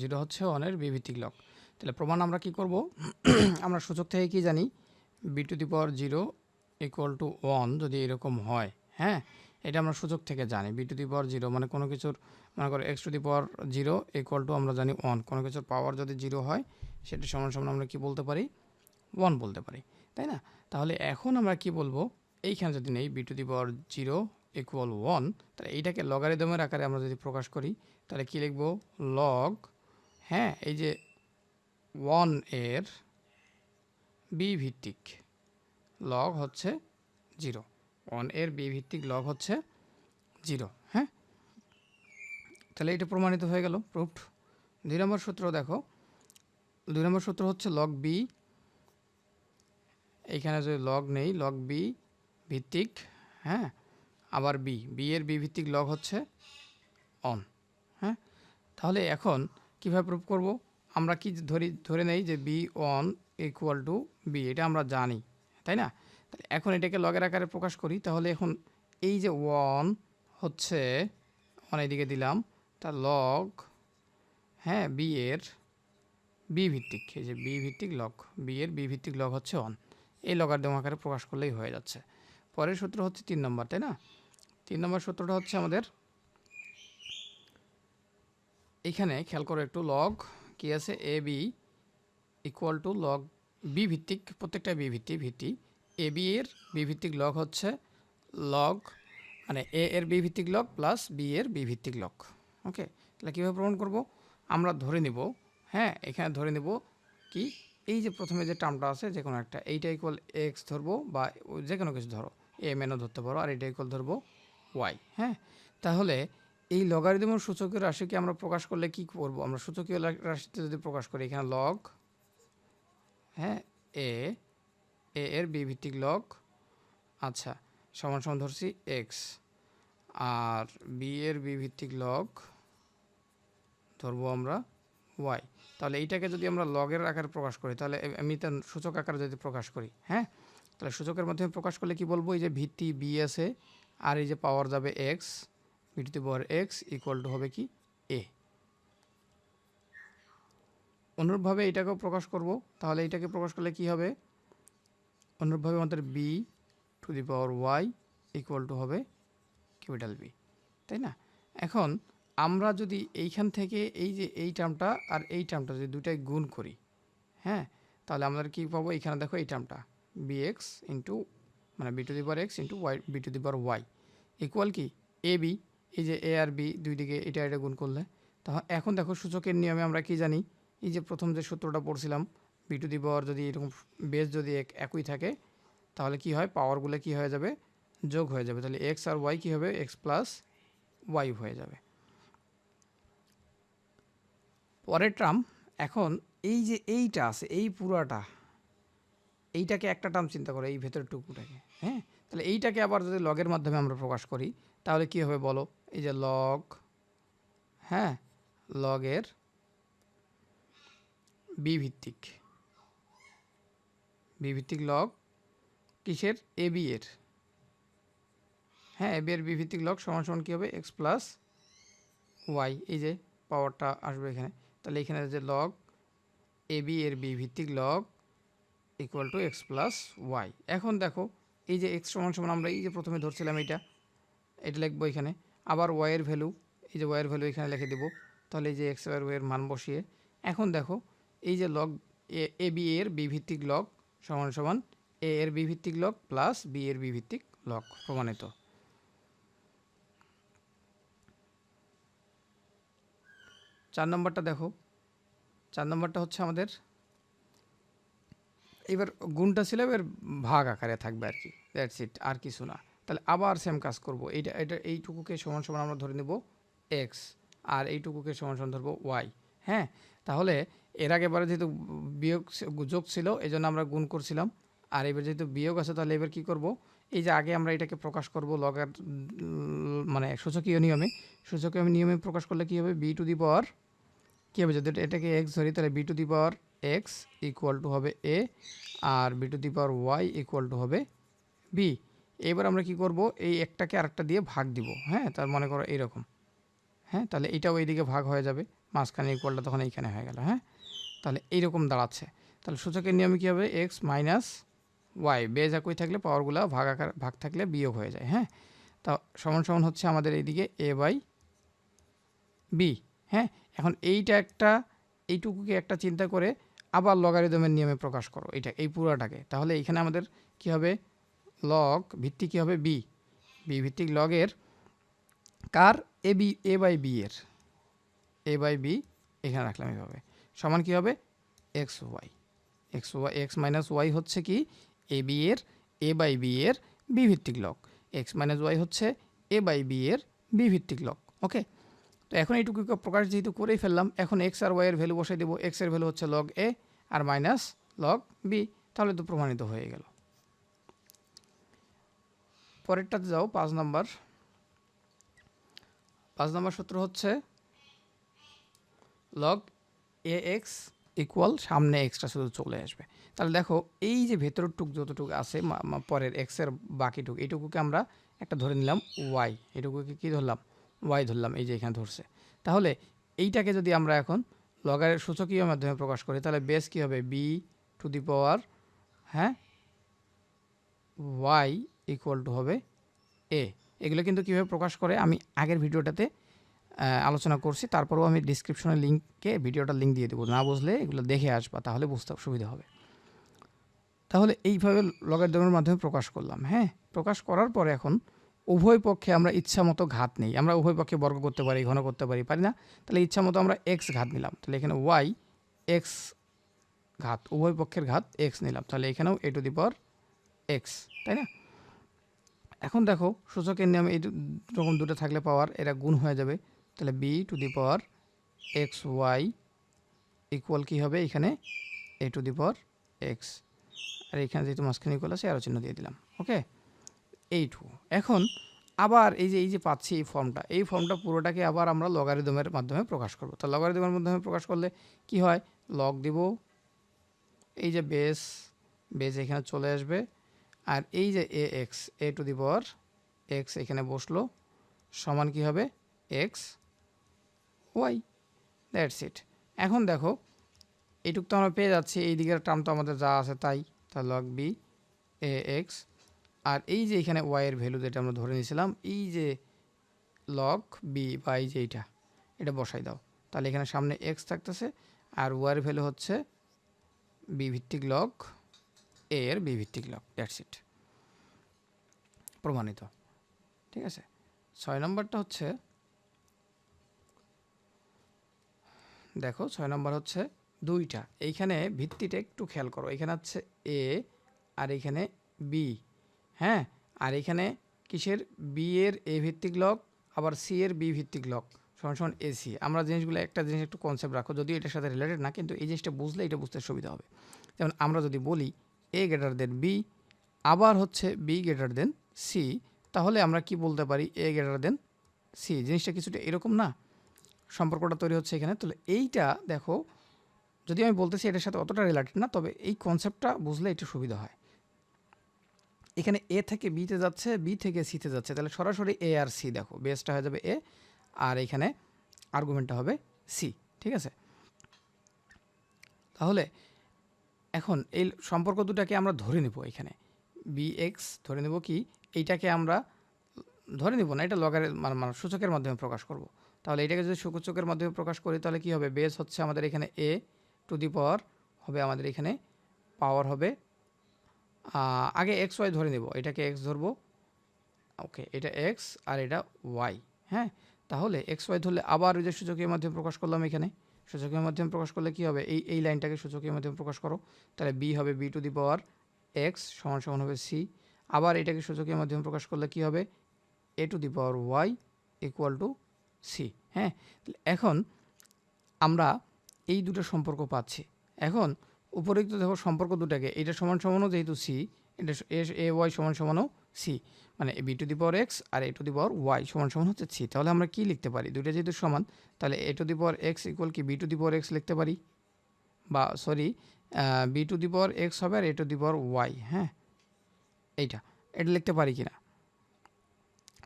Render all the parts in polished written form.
Zero হচ্ছে ওয়ানের B ভিত্তিক লগ। তাহলে প্রমাণ আমরা কি করব? আমরা সূচক থেকে কি জানি, B to the power zero equal to one যদি এরকম হয়, হ্যাঁ, এটা আমরা সূচক থেকে জানি। B to the power zero মানে কোনো কিছুর, মনে করো x to the power zero equal to আমরা জানি ওয়ান। কোনো কিছুর পাওয়ার যদি জিরো হয় সেটা সমান সমান আমরা কি বলতে পারি? ওয়ান বলতে পারি, তাই না? তাহলে এখন আমরা কি বলবো, এইখানে যদি নেই B to the power zero equal one, তাহলে এইটাকে লগারিদমের আকারে আমরা যদি প্রকাশ করি তাহলে কি লিখবো? লগ, হ্যাঁ, এই যে ওয়ান এর বি ভিত্তিক লগ হচ্ছে জিরো, ওয়ান এর বি ভিত্তিক লগ হচ্ছে জিরো, হ্যাঁ। তাহলে এটা প্রমাণিত হয়ে গেল, প্রুফড। 2 নম্বর সূত্র দেখো, 2 নম্বর সূত্র হচ্ছে লগ বি, এইখানে যদি লগ নেই, লগ বি ভিত্তিক, হ্যাঁ, আবার বি এর বি ভিত্তিক লগ হচ্ছে অন, হ্যাঁ। তাহলে এখন কীভাবে প্রুফ করব? আমরা কি ধরে নেই যে B one equal to B, এটা আমরা জানি, তাই না? তাহলে এখন এটাকে লগের আকারে প্রকাশ করি। তাহলে এখন এই যে ওয়ান হচ্ছে ওয়ান এইদিকে দিলাম, তার লগ, হ্যাঁ, বি এর বি ভিত্তিক, এই যে বি ভিত্তিক লগ, বি এর বি ভিত্তিক লগ হচ্ছে ওয়ান, এই লগারিদম আকারে প্রকাশ করলেই হয়ে যাচ্ছে। পরের সূত্র হচ্ছে 3 নম্বর, তাই না? 3 নম্বর সূত্রটা হচ্ছে আমাদের এখানে খেয়াল করো একটু, লগ কি আছে, A B equal to log B ভিত্তিক, প্রত্যেকটা বি ভিত্তি এ বি এর বি ভিত্তিক লগ হচ্ছে লগ, মানে এ এর বি ভিত্তিক লগ প্লাস বি এর বি ভিত্তিক লগ। ওকে, তাহলে কীভাবে প্রমাণ করব? আমরা ধরে নিব, হ্যাঁ, এখানে ধরে নিব কি, এই যে প্রথমে যে টার্মটা আছে যে কোনো একটা, এইটা ইকুয়াল এক্স ধরবো, বা যে কোনো কিছু ধরো, এম এনও ধরতে পারো, আর এটা ইকুয়াল ধরবো ওয়াই, হ্যাঁ। তাহলে এই লগারিদমের সূচকীয় রাশিকে আমরা প্রকাশ করলে কি করব? আমরা সূচকীয় রাশিতে যদি প্রকাশ করি, এখানে লগ, হ্যাঁ, এ এর বি ভিত্তিক লগ, আচ্ছা, সমান সমান ধরছি এক্স, আর বি এর বি ভিত্তিক লগ ধরবো আমরা ওয়াই। তাহলে এইটাকে যদি আমরা লগের আকারে প্রকাশ করি, তাহলে এমনিতে সূচক আকারে যদি প্রকাশ করি, হ্যাঁ, তাহলে সূচকের মাধ্যমে প্রকাশ করলে কি বলবো? এই যে ভিত্তি বি আছে, আর এই যে পাওয়ার যাবে x, B to the power x equal to হবে কি এ। অনুরূপভাবে এটাকেও প্রকাশ করব, তাহলে এটাকে প্রকাশ করলে কি হবে? অনুরূপভাবে আমাদের B to the power Y equal to হবে ক্যাপিটাল বি, তাই না? এখন আমরা যদি এইখান থেকে এই যে এই টার্মটা আর এই টার্মটা যদি দুটাই গুণ করি, হ্যাঁ, তাহলে আমরা কী পাবো? এইখানে দেখো এই টার্মটা বি এক্স ইন্টু, মানে B to the power x into y, B to the power Y equal কি এ বি, এই যে এ আর বি দুই দিকে এটা গুণ করলে। তখন এখন দেখো সূচকের নিয়মে আমরা কি জানি, এই যে প্রথম যে সূত্রটা পড়ছিলাম, বি টু দি পাওয়ার যদি এরকম বেস যদি একই থাকে, তাহলে কি হয়? পাওয়ারগুলো কি হয়ে যাবে? যোগ হয়ে যাবে। তাহলে এক্স আর ওয়াই কী হবে? এক্স প্লাস ওয়াই হয়ে যাবে। পরের টার্ম, এখন এই যে এইটা আছে, এই পুরাটা, এইটাকে একটা টার্ম চিন্তা করো, এই ভেতরের টুকুটাকে, হ্যাঁ, তাহলে এইটাকে আবার যদি লগের মাধ্যমে আমরা প্রকাশ করি, তাহলে কি হবে বলো? এই যে লগ, হ্যাঁ, লগের বি ভিত্তিক লগ কিসের? এ বি এর, হ্যাঁ, এ বি এর বি ভিত্তিক লগ সমান সমান কী হবে? এক্স প্লাস ওয়াই, এই যে পাওয়ারটা আসবে এখানে, তাহলে এখানে যে লগ এ বি এর বি ভিত্তিক log equal to x plus y. এখন দেখো এই যে এক্স সমান সমান আমরা এই যে প্রথমে ধরছিলাম এটা লিখবো এখানে, আবার ওয়াইয়ের ভ্যালু, এই যে ওয়াইয়ের ভ্যালু এখানে লিখে দেবো, তাহলে এই যে এক্স আর ওয়াইয়ের মান বসিয়ে, এখন দেখো এই যে লগ এ বি এর বি ভিত্তিক লগ সমান সমান এ এর বি ভিত্তিক লগ প্লাস বি এর বি ভিত্তিক লগ, প্রমাণিত। 4 নম্বরটা দেখো, 4 নম্বরটা হচ্ছে আমাদের, এবার গুণটা ছিল, এবার ভাগ আকারে থাকবে আর কি, দ্যাটস ইট, আর কিছু না। তাহলে আবার সেম কাজ করব, এইটুকুকে সমান সমান আমরা ধরে নেব এক্স, আর এইটুকুকে সমান সমান ধরবো ওয়াই, হ্যাঁ। তাহলে এর আগেবারে যেহেতু বিয়োগ যোগ ছিল এই জন্য আমরা গুণ করছিলাম, আর এবার যেহেতু বিয়োগ আছে তাহলে এবার কি করব? এই যে আগে আমরা এটাকে প্রকাশ করব লগের, মানে সূচকীয় নিয়মে প্রকাশ করলে কী হবে? বি টু দি পাওয়ার কী হবে? যদি এটাকে এক্স ধরি তাহলে B to the power x equal to হবে এ, আর B to the power Y equal to হবে বি। এবার আমরা কি করব? এই একটাকে আরেকটা দিয়ে ভাগ দিব, হ্যাঁ, তার মনে করো এইরকম, হ্যাঁ, তাহলে এটাও এইদিকে ভাগ হয়ে যাবে, মাঝখানে ইকুয়ালটা তখন এইখানে হয়ে গেল। হ্যাঁ, তাহলে এইরকম দাঁড়াচ্ছে। তাহলে সূচকের নিয়মে কী হবে, এক্স মাইনাস ওয়াই, বেজ একই থাকলে পাওয়ারগুলো ভাগ থাকলে বিয়োগ হয়ে যায়। হ্যাঁ, তা সমান সমান হচ্ছে আমাদের এইদিকে এ বাই বি। হ্যাঁ, এখন এইটুকুকে একটা চিন্তা করে আবার লগারিদমের নিয়মে প্রকাশ করো এই পুরাটাকে। তাহলে এইখানে আমাদের কি হবে, লগ ভিত্তিক কী হবে, বি ভিত্তিক লগের কার, এ বাই বি এর, এ বাই বি এখানে রাখলাম এইভাবে, সমান কী হবে, x y. X minus y হচ্ছে কি এ বাই বি এর বি ভিত্তিক লগ, এক্স মাইনাস ওয়াই হচ্ছে এ বাই বি এর বি ভিত্তিক লগ। ওকে, তো এখন এইটুকু প্রকাশ যেহেতু করেই ফেললাম, এখন এক্স আর ওয়াই এর ভ্যালু বসাই দেবো। এক্স এর ভ্যালু হচ্ছে লগ এ আর মাইনাস লগ বি, তাহলে তো প্রমাণিত হয়ে গেল। পরেরটাতে যাও, 5 নম্বর সূত্র হচ্ছে লগ এ এক্স ইকুয়াল, সামনে এক্সট্রা শুধু চলে আসবে। তাহলে দেখো এই যে ভেতরের টুক যতটুকু আছে পরের এক্সের বাকিটুক, এইটুকুকে আমরা একটা ধরে নিলাম ওয়াই, এইটুকুকে কী ধরলাম, ওয়াই ধরলাম, এই যে এখানে ধরছে। তাহলে এইটাকে যদি আমরা এখন লগারের সূচকীয় মাধ্যমে প্রকাশ করি, তাহলে বেস কী হবে, বি টু দি পাওয়ার, হ্যাঁ, ওয়াই ইকুয়াল টু হবে এ। এগুলো কিন্তু কীভাবে প্রকাশ করে আমি আগের ভিডিওটাতে আলোচনা করছি, তারপরেও আমি ডিসক্রিপশনের লিঙ্কে ভিডিওটার লিঙ্ক দিয়ে দেবো, না বুঝলে এগুলো দেখে আসবা, তাহলে বুঝতে সুবিধা হবে। তাহলে এইভাবে লগারিদমের মাধ্যমে প্রকাশ করলাম। হ্যাঁ, প্রকাশ করার পরে এখন উভয় পক্ষে আমরা ইচ্ছা মতো ঘাত নেই, আমরা উভয় পক্ষে বর্গ করতে পারি, ঘন করতে পারি না? তাহলে ইচ্ছা মতো আমরা এক্স ঘাত নিলাম, তাহলে এখানে ওয়াই এক্স ঘাত, উভয় পক্ষের ঘাত এক্স নিলাম, তাহলে এখানেও এ টু দি পাওয়ার এক্স, তাই না? এখন দেখো সূচকের নিয়মে এই রকম দুটো থাকলে পাওয়ার এরা গুণ হয়ে যাবে, তাহলে B to the power X Y equal কী হবে, এখানে এ টু দি পাওয়ার এক্স, আর এখানে যেহেতু মাঝখানে ইকুয়াল আছে আরও চিহ্ন দিয়ে দিলাম। ওকে, এইটু। এখন আবার এই যে পাচ্ছি এই ফর্মটা পুরোটাকে আবার আমরা লগারিদমের মাধ্যমে প্রকাশ করব। তো লগারিদমের মাধ্যমে প্রকাশ করলে কি হয়, লগ দিব, এই যে বেস এখানে চলে আসবে, আর এই যে A X, A to the power X এখানে বসলো, সমান কি হবে, এক্স ওয়াই, দ্যাটস ইট। এখন দেখো এইটুক তো আমরা পেয়ে যাচ্ছি, এই দিকের টার্ম তো আমাদের যা আছে তাই, তা লগ বি এ এক্স, আর এই যে এখানে ওয়াইয়ের ভ্যালু যেটা আমরা ধরে নিয়েছিলাম, এই যে লগ বি বা এই যে এটা বসাই দাও, তাহলে এখানে সামনে এক্স থাকতেছে, আর ওয়াইয়ের ভ্যালু হচ্ছে বি ভিত্তিক লগ এ এর বি ভিত্তিক লগ, দ্যাটস ইট, প্রমাণিত। ঠিক আছে, 6 নম্বরটা হচ্ছে, দেখো 6 নম্বর হচ্ছে দুইটা, এইখানে ভিত্তিটা একটু খেয়াল করো, এখানে হচ্ছে এ আর এখানে বি। হ্যাঁ, আর এখানে কিসের, বি এর এ ভিত্তিক লগ, আবার সি এর বি ভিত্তিক লগ সমান সমান এসি। আমরা জিনিসগুলো একটা জিনিস একটু কনসেপ্ট রাখো, যদিও এটার সাথে রিলেটেড না, কিন্তু এই জিনিসটা বুঝলে এটা বুঝতে সুবিধা হবে। যেমন আমরা যদি বলি এ গ্রেটার দেন বি, আবার হচ্ছে বি গ্রেটার দেন সি, তাহলে আমরা কি বলতে পারি, এ গ্রেটার দেন সি। জিনিসটা কিছুটা এরকম না, সম্পর্কটা তৈরি হচ্ছে এখানে। তাহলে এইটা দেখো, যদি আমি বলতেছি এটার সাথে অতটা রিলেটেড না, তবে এই কনসেপ্টটা বুঝলে একটু সুবিধা হয়। এখানে এ থেকে বিতে যাচ্ছে, বি থেকে সিতে যাচ্ছে, তাহলে সরাসরি এ আর সি, দেখো বেসটা হয়ে যাবে এ, আর এখানে আর্গুমেন্টটা হবে সি। ঠিক আছে, তাহলে এখন এই সম্পর্ক দুটাকে আমরা ধরে নেব, এখানে বি এক্স ধরে নেব, কি এইটাকে আমরা ধরে নেব না, এটা লগারের মানে সূচকের মাধ্যমে প্রকাশ করব। তাহলে এটাকে যদি সূচকের মাধ্যমে প্রকাশ করি, তাহলে কি হবে, বেস হচ্ছে আমাদের এখানে এ টু দি পাওয়ার হবে, আমাদের এখানে পাওয়ার হবে, আগে এক্স ওয়াই ধরে নেব, এটাকে এক্স ধরবো, ওকে, এটা এক্স আর এটা ওয়াই। হ্যাঁ, তাহলে এক্স ওয়াই ধরলে আবার ওই যে সূচকের মাধ্যমে প্রকাশ করলাম, এখানে সূচকের মাধ্যমে প্রকাশ করলে কি হবে, এই লাইনটাকে সূচকের মাধ্যমে প্রকাশ করো, তাহলে বি হবে B to the power x সমান সমান হবে সি, আবার এটাকে সূচকের মাধ্যমে প্রকাশ করলে কি হবে, A to the power Y equal to C. হ্যাঁ, এখন আমরা এই দুটো সম্পর্ক পাচ্ছি। এখন উপরিক্ত দেখো সম্পর্ক দুটাকে, এটা সমান সমানও যেহেতু সি, এটা এ ওয়াই সমান সমানও সি, মানে B to the power x আর A to the power y সমান সমান হচ্ছে সি। তাহলে আমরা কি লিখতে পারি, দুইটা যেহেতু সমান, তাহলে A to the power x equal কি B to the power X লিখতে পারি, বা sorry B to the power X হবে আর A to the power Y. হ্যাঁ, এটা লিখতে পারি কি না,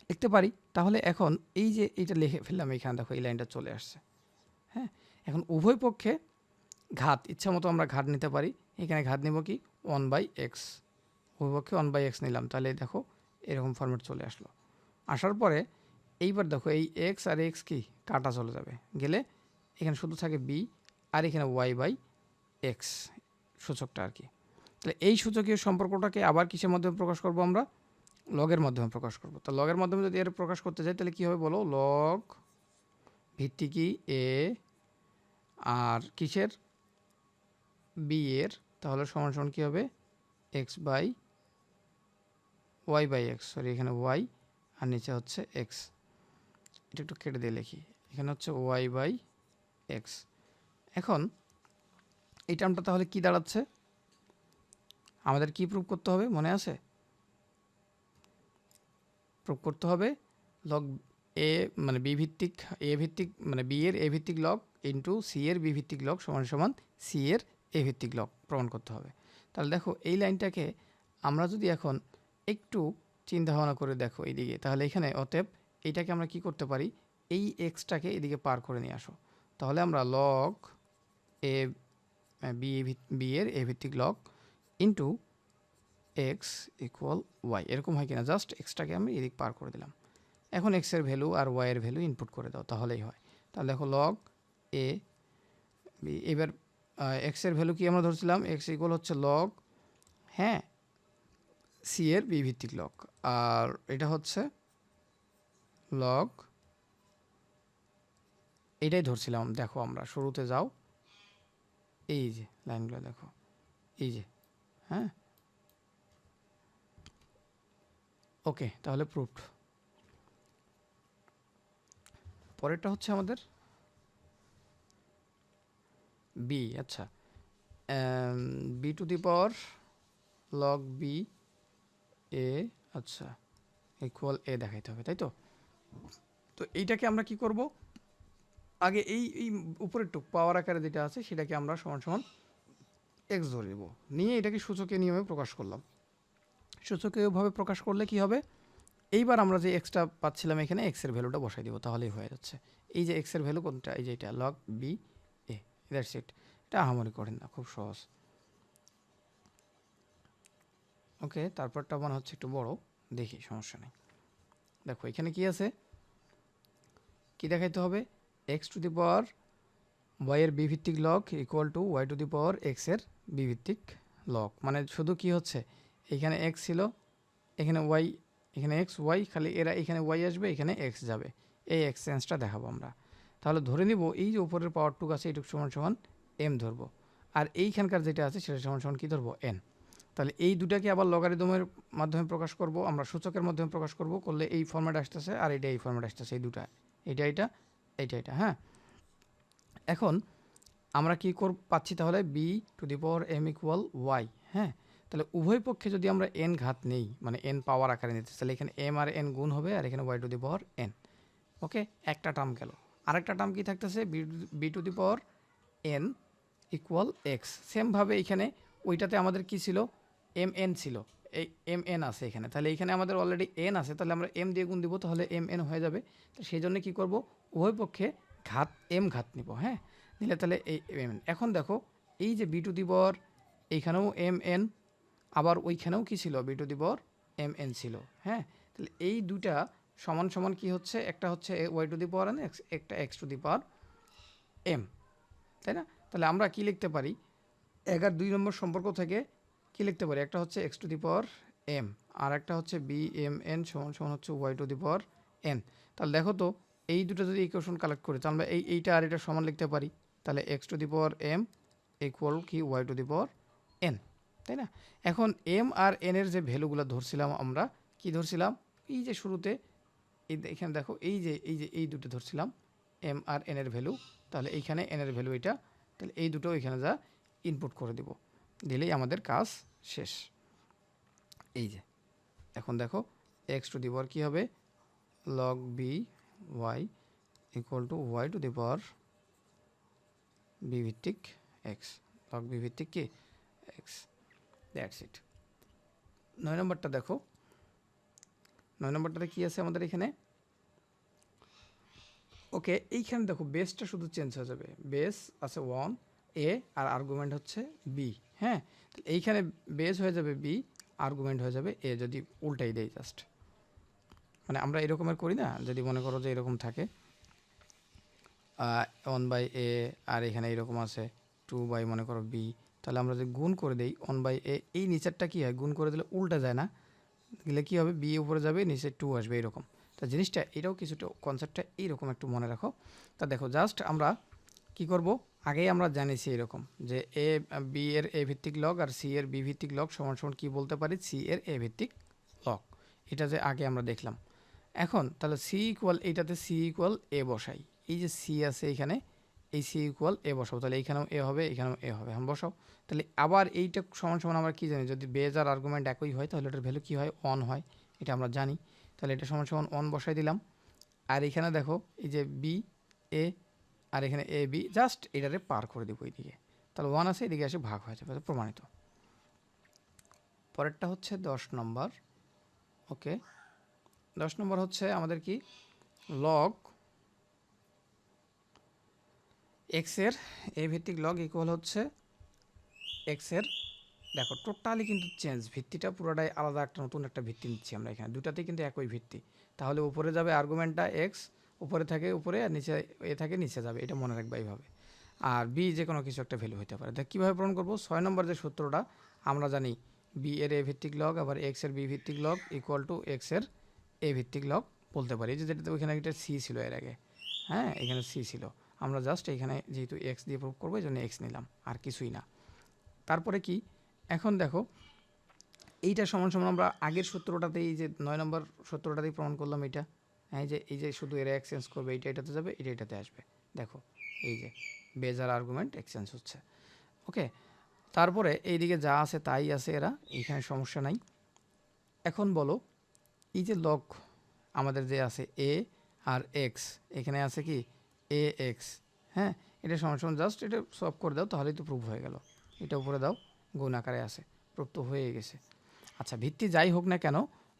লিখতে পারি। তাহলে এখন এই যে এইটা লিখে ফেললাম, এখানে দেখো এই লাইনটা চলে আসছে। হ্যাঁ, এখন উভয় পক্ষে ঘাত ইচ্ছা মতো আমরা ঘাত নিতে পারি। এখানে ঘাত নিব কি 1/x, উভয় পক্ষে 1/x নিলাম, তাহলে দেখো এরকম ফরম্যাট চলে আসলো। আসার পরে এইবার দেখো এই এক্স আর এক্স কি কাটা চলে যাবে, গেলে এখানে শুধু থাকে বি আর এখানে y/x সূচকটা আর কি। তাহলে এই সূচকীয় সম্পর্কটাকে আবার কিসের মাধ্যমে প্রকাশ করব আমরা? লগের মাধ্যমে প্রকাশ করব। তো লগের মাধ্যমে যদি এর প্রকাশ করতে যাই তাহলে কী হবে বলো? লগ ভিত্তিকি এ আর কিসের বি এর, তাহলে সমান সমান কী হবে? y/x, সরি এখানে y আর নিচে হচ্ছে x, এটা একটু কেটে দিয়ে লিখি, এখানে হচ্ছে y/x। এখন এই টার্মটা তাহলে কি দাঁড়াচ্ছে? আমাদের কি প্রুভ করতে হবে মনে আছে? প্রুভ করতে হবে লগ এ মানে বি ভিত্তিক এ ভিত্তিক মানে বি এর এ ভিত্তিক লগ ইন্টু সি এর বি ভিত্তিক লগ সমান সমান সি এর এ ভিত্তিক লগ প্রমাণ করতে হবে। তাহলে দেখো এই লাইনটাকে আমরা যদি এখন একটু চিন্তা ভাবনা করে দেখো এইদিকে, তাহলে এখানে অতএব এইটাকে আমরা কি করতে পারি? এই এক্সটাকে এদিকে পার করে নিয়ে আসো, তাহলে আমরা লগ এ বি এর এ ভিত্তিক log into x equal y, এরকম হয় কিনা, জাস্ট এক্সটাকে আমি এদিক পার করে দিলাম। এখন এক্সের ভ্যালু আর ওয়াইয়ের ভ্যালু ইনপুট করে দাও, তাহলেই হয়। তাহলে দেখো লগ এ বি, এবার এক্সের ভ্যালু কি আমরা ধরছিলাম? এক্স ইকুয়াল হচ্ছে লগ, হ্যাঁ, সি এর বি ভিত্তিক লগ, আর এটা হচ্ছে লগ, এটাই ধরছিলাম। দেখো আমরা শুরুতে যাও, এই যে লাইনগুলো দেখো, এই যে, হ্যাঁ, ওকে, তাহলে প্রুফড। পরেরটা হচ্ছে আমাদের বি, আচ্ছা, B to the power log B A, আচ্ছা, ইকুয়াল এ দেখাইতে হবে, তাই তো? তো এইটাকে আমরা কি করব? আগে এই এই উপরের টুক পাওয়ার আকারে যেটা আছে সেটাকে আমরা সমান সমান এক্স ধরে নেব, নিয়ে এটাকে সূচকীয় নিয়মে প্রকাশ করলাম। সূচকীয়ভাবে প্রকাশ করলে কি হবে? এইবার আমরা যে এক্সটা পাচ্ছিলাম এখানে এক্সের ভ্যালুটা বসাই দিব, তাহলেই হয়ে যাচ্ছে। এই যে এক্সের ভ্যালু কোনটা? এই যে এটা log B A, that's it. এটা আহামরি করেন না, খুব সহজ। ওকে, তারপরটা মনে হচ্ছে একটু বড়, দেখি, সমস্যা নেই। দেখো এখানে কি আছে, কি দেখাইতে হবে? X to the power y এর বি ভিত্তিক log equal to y to the power x এর বি ভিত্তিক লগ। মানে শুধু কি হচ্ছে, এখানে এক্স ছিল, এখানে ওয়াই, এখানে এক্স ওয়াই, খালি এরা এখানে ওয়াই আসবে, এখানে এক্স যাবে, এই এক্সচেঞ্জটা দেখাবো আমরা। তাহলে ধরে নিব এই যে উপরের পাওয়ারটুক আছে এইটুক সমান সমান এম ধরবো, আর এইখানকার যেটা আছে সেটা সমান সমান কী ধরবো? এন। তাহলে এই দুটাকে আবার লগারিদমের মাধ্যমে প্রকাশ করব, আমরা সূচকের মাধ্যমে প্রকাশ করব, করলে এই ফরম্যাট আসতেছে, আর এটা এই ফরম্যাট আসতেছে, এই দুটা, এটা এটা এইটা এটা, হ্যাঁ। এখন আমরা কী পাচ্ছি তাহলে? B to the power M equal y, হ্যাঁ। তাহলে উভয় পক্ষে যদি আমরা এন ঘাত নেই, মানে এন পাওয়ার আকারে নিতে, তাহলে এখানে এম আর এন গুণ হবে, আর এখানে Y to the power N. Okay, একটা টার্ম গেল। আরেকটা টার্ম কি থাকতেছে? B to the power N equal X. সেমভাবে এখানে ওইটাতে আমাদের কি ছিল? এম এন ছিল, এই এম এন আছে এখানে, তাহলে এখানে আমাদের অলরেডি এন আছে, তাহলে আমরা এম দিয়ে গুণ দিব, তাহলে এম এন হয়ে যাবে। তো সেই জন্য কী করবো? উভয় পক্ষে ঘাত এম ঘাত নিব, হ্যাঁ, নিলে তাহলে এই এম এন। এখন দেখো এই যে বি টু দি পাওয়ার, এইখানেও এম এন, আবার ওইখানেও কি ছিল? B to the power m n ছিল, হ্যাঁ। তাহলে এই দুটা সমান সমান কি হচ্ছে? একটা হচ্ছে Y to the power N, একটা X to the power M, তাই না? তাহলে আমরা কি লিখতে পারি? 2 নম্বর সম্পর্ক থেকে কি লিখতে পারি? একটা হচ্ছে X to the power M, আর একটা হচ্ছে বি এম এন সমান সমান হচ্ছে Y to the power N. তাহলে দেখো তো এই দুটো যদি ইকুয়েশন কালেক্ট করি, তাহলে আমরা এইটা আর এটা সমান লিখতে পারি। তাহলে X to the power M equal কি Y to the power N, তাই না? এখন এম আর এন এর যে ভ্যালুগুলো ধরছিলাম আমরা, কি ধরছিলাম? এই যে শুরুতে এখানে দেখো এই দুটো ধরছিলাম এম আর এন এর ভ্যালু, তাহলে এইখানে এন এর ভ্যালু এটা, তাহলে এই দুটো এখানে যা ইনপুট করে দিব, দিলেই আমাদের কাজ শেষ। এই যে এখন দেখো এক্স টু দি পাওয়ার কী হবে? Log b y equal to y to the power b ভিত্তিক এক্স, লগ বি ভিত্তিক কি এক্স, দ্যাটস ইট। 9 নম্বরটা দেখো, 9 নম্বরটাতে কী আছে আমাদের এখানে? ওকে, এইখানে দেখো বেসটা শুধু চেঞ্জ হয়ে যাবে। বেস আছে 1 এ আর আর্গুমেন্ট হচ্ছে বি। হ্যাঁ, এইখানে বেস হয়ে যাবে বি, আর্গুমেন্ট হয়ে যাবে এ, যদি উল্টাই দেই জাস্ট। মানে আমরা এরকমের করি না, যদি মনে করো যে এরকম থাকে 1/a আর এখানে এরকম আছে 2 মনে করো বি, তাহলে আমরা যদি গুণ করে দেই 1/a, এই নিচেরটা কী হয়, গুণ করে দিলে উল্টা যায় না, দিলে কী হবে, বি উপরে যাবে, নিচে 2 আসবে এরকম। তা জিনিসটা এটাও কিছুটা কনসেপ্টটা এইরকম একটু মনে রাখো। তা দেখো জাস্ট আমরা কি করব, আগেই আমরা জানিছি এরকম যে এ বি এর এ ভিত্তিক লগ আর সি এর বি ভিত্তিক লগ সমান সমান কী বলতে পারি, সি এর এ ভিত্তিক লগ। এটা যে আগে আমরা দেখলাম। এখন তাহলে সি ইকুয়াল, এইটাতে সি ইকুয়াল এ বসাই, এই যে সি আছে এইখানে, এই সি ইকুয়াল এ বসাবো, তাহলে এইখানেও এ হবে, এখানেও এ হবে, এখন বসাও। তাহলে আবার এইটা সমান সমান আমরা কী জানি, যদি বেজ আর আর্গুমেন্ট একই হয় তাহলে এটার ভ্যালু কী হয়, অন হয়, এটা আমরা জানি। তাহলে এটা সমান সমান অন বসাই দিলাম। আর এখানে দেখো এই যে বি এ আর এখানে এ বি, জাস্ট এটারে পার করে দেবো এইদিকে, তাহলে 1 আছে, এদিকে এসে ভাগ হয়ে যাবে, প্রমাণিত। পরেরটা হচ্ছে 10 নম্বর। ওকে, 10 নম্বর হচ্ছে আমাদের কি, লগ এক্সের এ ভিত্তিক লগ ইকুয়াল হচ্ছে এক্সের, দেখো টোটালি কিন্তু চেঞ্জ, ভিত্তিটা পুরোটাই আলাদা, একটা নতুন একটা ভিত্তি নিচ্ছি আমরা এখানে, দুটাতেই কিন্তু একই ভিত্তি। তাহলে উপরে যাবে আর্গুমেন্টটা এক্স, উপরে থাকে উপরে, আর নিচে এ থাকে নিচে যাবে, এটা মনে রাখবে এইভাবে। আর বি যে কোনো কিছু একটা ভ্যালু হতে পারে। দেখ কীভাবে প্রমাণ করবো, 6 নম্বর যে সূত্রটা আমরা জানি, বি এর এ ভিত্তিক লগ আবার এক্স এর বি ভিত্তিক লগ ইকুয়াল টু এক্স এর এ ভিত্তিক লগ বলতে পারি। যে যেটাতে ওইখানে একটা সি ছিল এর আগে, হ্যাঁ এখানে সি ছিল, আমরা জাস্ট এখানে যেহেতু এক্স দিয়ে প্রুভ করবো এই জন্য এক্স নিলাম, আর কিছুই না। তারপরে কি, এখন দেখো এইটা সমান সমান আমরা আগের সূত্রটাতেই, এই যে 9 নম্বর সূত্রটাতেই প্রমাণ করলাম এটা। হ্যাঁ, এই যে শুধু এরা এক্সচেঞ্জ করবে, এইটা এটাতে যাবে, এটা এটাতে আসবে, দেখো এই যে বেজ আর আর্গুমেন্ট এক্সচেঞ্জ হচ্ছে। ওকে, তারপরে এইদিকে যা আছে তাই আছে, এরা এইখানে সমস্যা নাই। এখন বলো, এই যে লগ আমাদের যে আছে এ আর এক্স, এখানে আছে কি এ এক্স, হ্যাঁ এটা সমান সমান, জাস্ট এটা সলভ করে দাও তাহলেই তো প্রুভ হয়ে গেল। এটা উপরে দাও, গুণ আকারে আছে, প্রুভ তো হয়ে গেছে। আচ্ছা, ভিত্তি যাই হোক না কেন,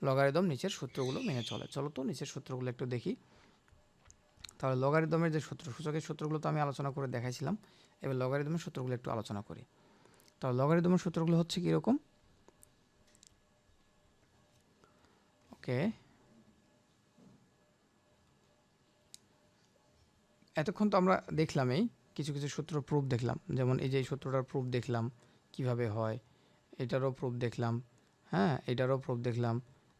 লগারিদম নিচের সূত্রগুলো মেনে চলে। চলো তো নিচের সূত্রগুলো একটু দেখি। তাহলে লগারিদমের যে সূত্র, সূচকের সূত্রগুলো তো আমি আলোচনা করে দেখাইছিলাম, এবার লগারিদমের সূত্রগুলো একটু আলোচনা করি। তাহলে লগারিদমের সূত্রগুলো হচ্ছে কীরকম, ওকে, এতক্ষণ তো আমরা দেখলাম এই কিছু কিছু সূত্র প্রুফ দেখলাম, যেমন এই যে এই সূত্রটার প্রুফ দেখলাম কিভাবে হয়, এটারও প্রুফ দেখলাম, হ্যাঁ এটারও প্রুফ দেখলাম,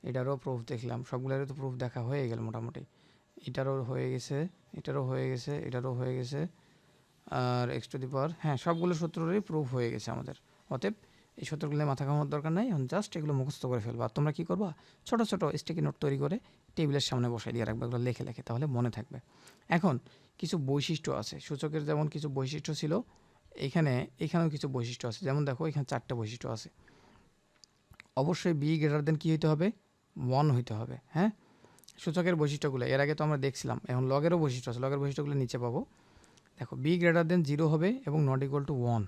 এটারও প্রুফ দেখলাম, সবগুলোরই তো প্রুফ দেখা হয়ে গেল মোটামুটি। এটারও হয়ে গেছে, এটারও হয়ে গেছে, এটারও হয়ে গেছে, আর এক্স টু দি পাওয়ার, হ্যাঁ সবগুলো সূত্রেরই প্রুফ হয়ে গেছে আমাদের। অতএব এই সূত্রগুলো মাথা ঘামানোর দরকার নাই, এখন জাস্ট এগুলো মুখস্থ করে ফেলবা। আর তোমরা কী করবা, ছোটো ছোটো স্টিকি নোট তৈরি করে টেবিলের সামনে বসাই দিয়ে রাখবে, এগুলো লেখে লেখে, তাহলে মনে থাকবে। এখন কিছু বৈশিষ্ট্য আছে সূচকের, যেমন কিছু বৈশিষ্ট্য ছিল এখানেও কিছু বৈশিষ্ট্য আছে, যেমন দেখো এখানে 4টা বৈশিষ্ট্য আছে। অবশ্যই বি গ্রেটার দেন কী হইতে হবে, 1 হইতে হবে। হ্যাঁ, সূচকের বৈশিষ্ট্যগুলো এর আগে তো আমরা দেখছিলাম, এখন লগেরও বৈশিষ্ট্য আছে, লগের বৈশিষ্ট্যগুলো নিচে পাবো। দেখো বি গ্রেটার দেন 0 হবে এবং নট ইকুয়াল টু 1,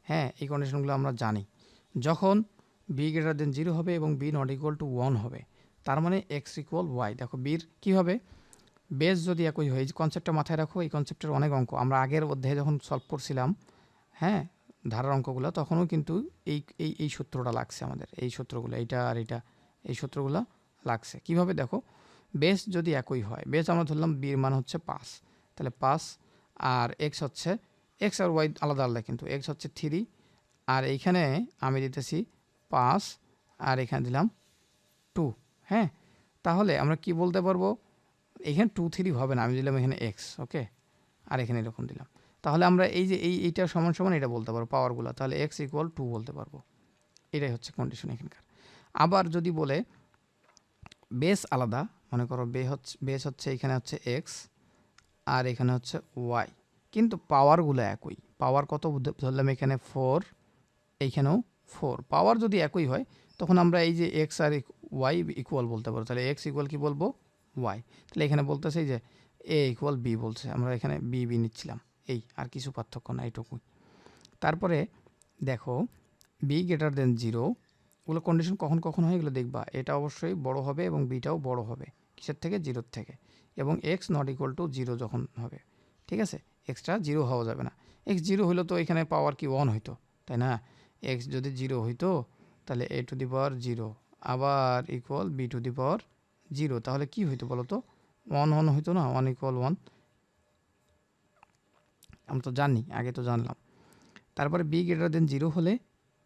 হ্যাঁ এই কন্ডিশনগুলো আমরা জানি। যখন বি গ্রেটার দেন 0 হবে এবং বি নট ইকুয়াল টু 1 হবে, তার মানে এক্স ইকুয়াল ওয়াই। দেখো বির কী হবে, বেস যদি একই হয়, এই কনসেপ্টটা মাথায় রাখো, এই কনসেপ্টের অনেক অঙ্ক আমরা আগের অধ্যায়ে যখন সলভ করছিলাম, হ্যাঁ ধারার অঙ্কগুলো, তখনও কিন্তু এই এই এই সূত্রটা লাগছে আমাদের, এই সূত্রগুলো, এইটা আর এইটা, এই সূত্রগুলো লাগছে। কিভাবে দেখো, বেস যদি একই হয়, বেস আমরা ধরলাম বির মান হচ্ছে 5, তাহলে 5 আর এক্স হচ্ছে, এক্স আর ওয়াই আলাদা আলাদা, কিন্তু এক্স হচ্ছে 3, আর এইখানে আমি দিতেছি 5 আর এখানে দিলাম 2। হ্যাঁ, তাহলে আমরা কি বলতে পারবো, এখানে 2 3 হবে না, আমি দিলাম এখানে এক্স, ওকে, আর এখানে এরকম দিলাম, তাহলে আমরা এই যে এইটা সমান সমান এটা বলতে পারবো পাওয়ারগুলো, তাহলে এক্স ইকুয়াল 2 বলতে পারবো। এটাই হচ্ছে কন্ডিশন এখানকার। আবার যদি বলে বেস আলাদা, মনে করো বেস হচ্ছে এখানে হচ্ছে এক্স আর এখানে হচ্ছে ওয়াই, কিন্তু পাওয়ারগুলো একই, পাওয়ার কত ধরলাম এখানে 4, এইখানেও 4, পাওয়ার যদি একই হয় তখন আমরা এই যে এক্স আর ওয়াই ইকুয়াল বলতে পারবো। তাহলে এক্স ইকুয়াল কী বলবো, ওয়াই। তাহলে এখানে বলতেছে যে এ ইকুয়াল বি বলছে, আমরা এখানে বি বি নিচ্ছিলাম, এই আর কিছু পার্থক্য না, এইটুকুই। তারপরে দেখো বি গ্রেটার দেন 0, ওগুলো কন্ডিশন কখন কখন হয় এগুলো দেখবা, এটা অবশ্যই বড় হবে এবং বিটাও বড় হবে, কিসের থেকে, 0 থেকে। এবং এক্স নট ইকুয়াল টু 0 যখন হবে, ঠিক আছে? এক্সটা 0 হওয়া যাবে না। এক্স 0 হইলে তো এখানে পাওয়ার কি 1 হইতো, তাই না? এক্স যদি 0 হইতো তাহলে a টু দি পাওয়ার 0 আবার ইকুয়াল b টু দি পাওয়ার 0, তাহলে কি হইতো বলো তো? 1 হইতো না, 1 ইকুয়াল 1। আমরা তো জানি, আগে তো জানলাম। তারপরে b গ্রেটার দেন 0 হলে